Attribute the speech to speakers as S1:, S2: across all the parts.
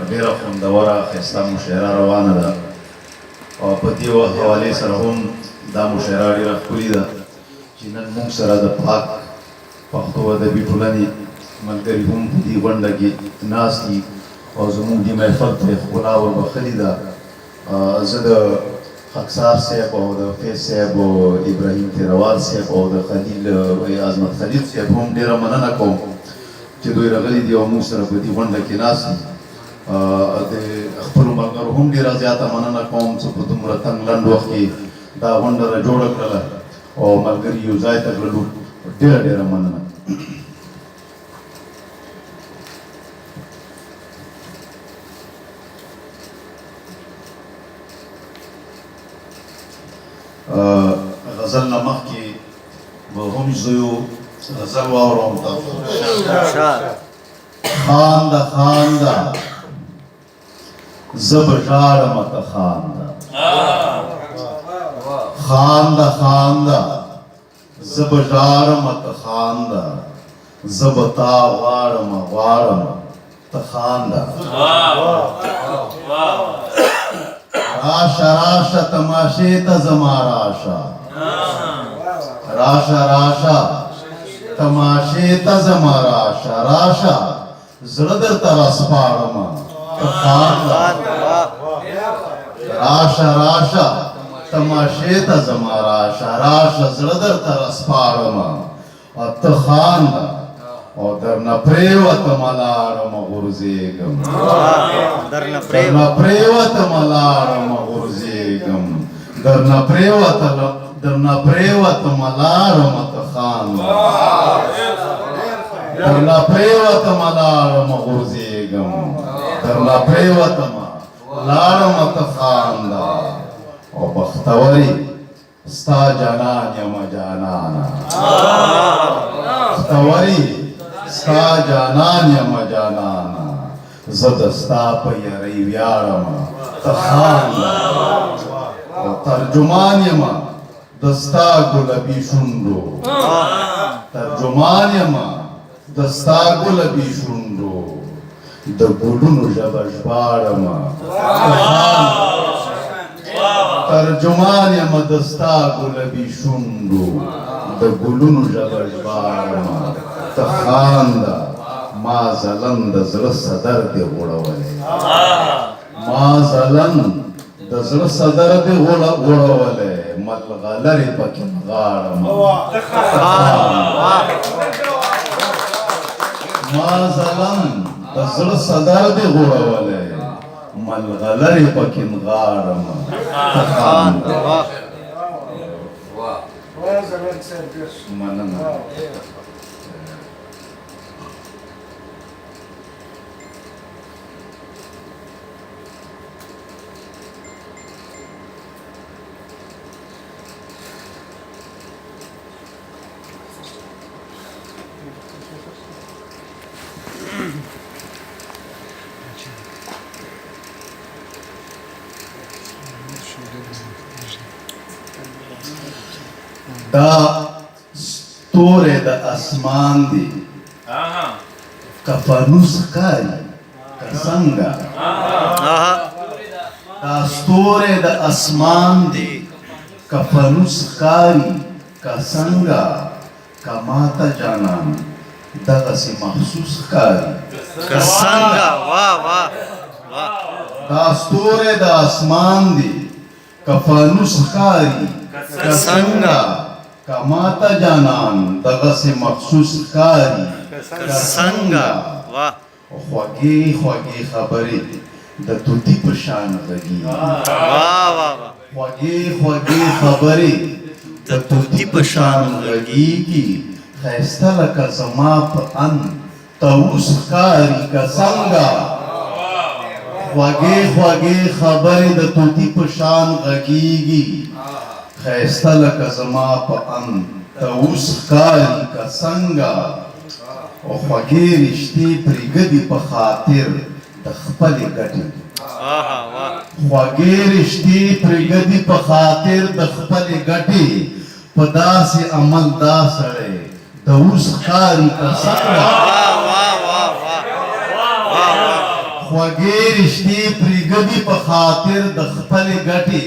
S1: ډېره خوندوره ښایسته مشاعره روانه ده او په دې حوالې سره هم دا مشاعره ډېره ښکلې ده چې نن موږ سره د پاک پښتو ادبي ټولنې ملګري هم په دې غونډه کې ناست دي او زموږ دې محفل ته ښکلا وربښلې ده. زه د خاکسار صاحب او د فیض صاحب او ابراهیم تیروال صاحب او د خلیل عظمت خلیل صاحب هم ډېره مننه کوم چې دوی راغلي دي او موږ سره په دې غونډه کې ناست دي. د خپلو ملګرو هم ډېره زیاته مننه کوم چې په دومره تنګ لنډ وخت کې دا غونډه را جوړه کړله او ملګري یو ځای ته کړلو. ډېره ډېره مننه. غزل نه مخکې به هم زه یو غزل واورم تاسو. خانده خانده زه به ژاړمه ته خانده، خانده خانده زه به ژاړمه ته خانده، زه به تا غواړمه غواړمه ته خانده. راشه راشه تماشې ته زما راشه، راشه راشه تماشې ته زما راشه، راشه زړه درته راسپاړمه ته خانده. راشه راشه تماشې ته زما راشه، راشه زړه درته راسپاړمه ته خانده. او درنه پرېوتمه لاړمه غورځېږم، درنه پرېوتمه لاړمه غورځېږم، درنه پرېوتمه لاړمه ته خانده، درنه پرېوتمه لاړمه غورځېږم، درنه پرېوتمه لاړمه ته خانده. او بختورې ستا جانان یمه جانانه، بختورې ستا جانان یمه جانانه، زه د ستا په یارۍ ویاړمه ته خانده. او ترجمان یمه د ستا ګلابي شونډو، ترجمان یمه د ستا ګلابي شونډو، د ګلونو ژبه ژباړمه ته خانده. ترجمان یمه د ستا ګلابي شونډو، د ګلونو ژبه ژباړمه ته خانده. ما ځلن د زړه صدر دې غوړولی، ما ځلن د زړه صدر دې غوړولی، ملغلرې پکې نغاړمه ته خانده. ما ځلن د زړه صدر دې غوړولی، ملغلرې پکې نغاړمه ته خانده. مننه. دا ستوری د اسمان دی که فانوس ښکاري که څنګه، دا ستوری د اسمان دی که فانوس ښکاري که څنګه، که ماته جانان دغسې محسوس ښکاري که څنګه. دا ستوری د اسمان دی که فانوس ښکاري که څنګه، که ماته جانان دغسې مخصوص ښکاري که څنګه. خوږې خوږې خبرې د طوطي په شان غږېږي، خوږې خوږې خبرې د طوطي په شان غږېږي، ښایسته لکه زما په اند طاووس ښکاري که څنګه. خوږې خوږې خبرې د طوطي په شان غږېږي، ښایسته لکه زما په اند طاووس ښکاري که څنګه. او خوږې رشتې پرېږدي په خاطر د خپلې ګټې، خوږې رشتې پرېږدي په خاطر د خپلې ګټې، په داسې عمل دا سړی د اوس ښکاري که څنګه. خوږې رشتې پرېږدي په خاطر د خپلې ګټې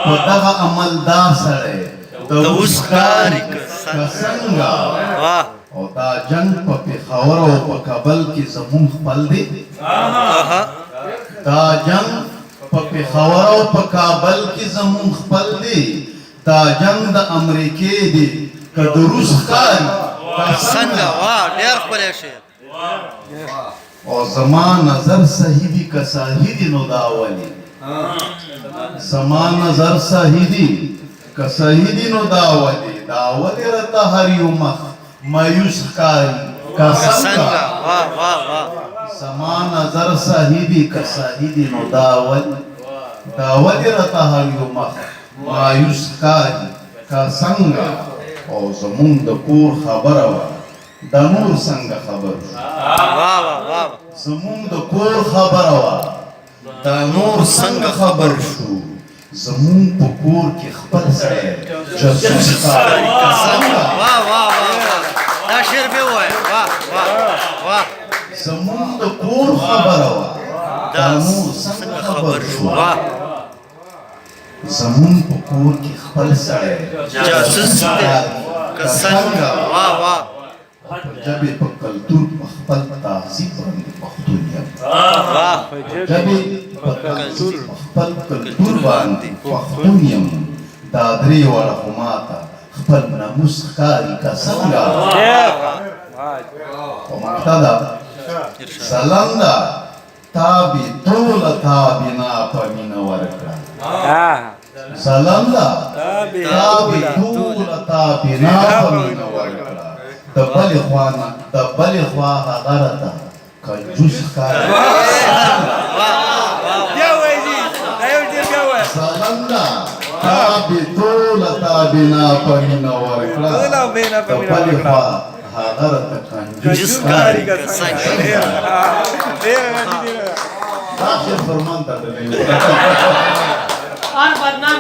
S1: په دغه عمل دا سړی د اوس ښکاري که څنګه او دا جنگ په پېښور او په کابل کې زمونږ خپل دی دا جنگ په پېښور او په کابل کې زمونږ خپل دی دا جنگ د امریکې دی که د روس ښکاري که څنګه
S2: ډېر ښکلی شی
S1: او زما نظر صحیح دی که صحیح دی نو دا ولې زما نظر صحیح دی که صحیح دی نو دا ولې راته هر یو مخ مایوس ښکاري که څنګه زما نظر صحیح دی که صحیح دی نو دا ولې راته هر یو مخ مایوس ښکاري که څنګه او زمونږ د کور خبره وه دا نور څنګه خبر شو زمونږ د کور خبره وه دا نور څنګه خبر شو زمونږ په کور کې خپل سړی جاسوس ښکاري که څنګه
S2: دا شعر مې ووایه
S1: زمونږ د کور خبره وه دا نور څنګه خبر شو زمونږ په کور کې خپل سړی
S2: جاسوس ښکاري که څنګه
S1: ژبې په کلتور په خپل تهذیب باندې پښتون یم ژبې په کلتور په خپل کلتور باندې پښتون یم دا درې واړه خو ماته خپل ناموس ښکاري که څنګه په مقتدا سلنده تا بې ټوله تا بنا په مینه ورکړه سلنده تا بې ټوله تا بنا په مینه ورکړه د بلې خوا هغه راته کنجوس ښکاري سلنده تا بې ټوله تا بنا په مینه ورکړه د بلې خوا هغه راته کنجوس ښکاري که څنګه دا شعر فرمان ته ډلې
S3: بدنام